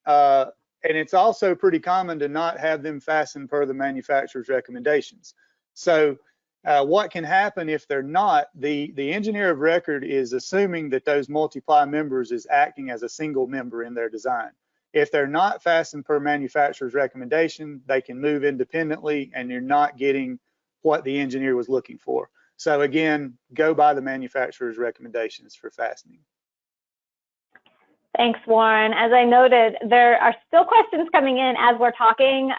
[SPEAKER 2] and it's also pretty common to not have them fastened per the manufacturer's recommendations. So what can happen if they're not, the engineer of record is assuming that those multiply members is acting as a single member in their design. If they're not fastened per manufacturer's recommendation, they can move independently and you're not getting what the engineer was looking for. So again, go by the manufacturer's recommendations for fastening.
[SPEAKER 1] Thanks, Warren. As I noted, there are still questions coming in as we're talking.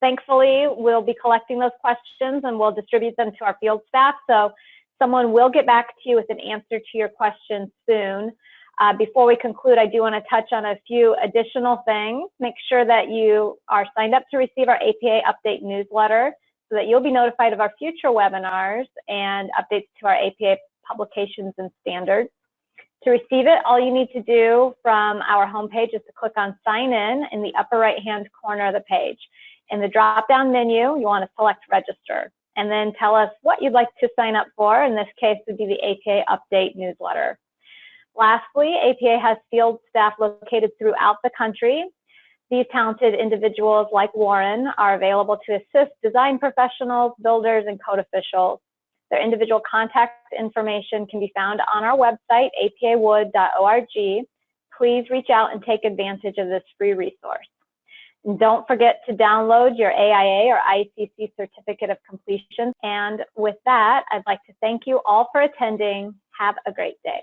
[SPEAKER 1] Thankfully, we'll be collecting those questions and we'll distribute them to our field staff. So someone will get back to you with an answer to your question soon. Before we conclude, I do want to touch on a few additional things. Make sure that you are signed up to receive our APA update newsletter. so that you'll be notified of our future webinars and updates to our APA publications and standards. To receive it, all you need to do from our homepage is to click on Sign In the upper right-hand corner of the page. In the drop-down menu, you want to select Register, and then tell us what you'd like to sign up for. In this case, would be the APA Update newsletter. Lastly, APA has field staff located throughout the country. These talented individuals, like Warren, are available to assist design professionals, builders, and code officials. Their individual contact information can be found on our website, apawood.org. Please reach out and take advantage of this free resource. And don't forget to download your AIA or ICC Certificate of Completion. And with that, I'd like to thank you all for attending. Have a great day.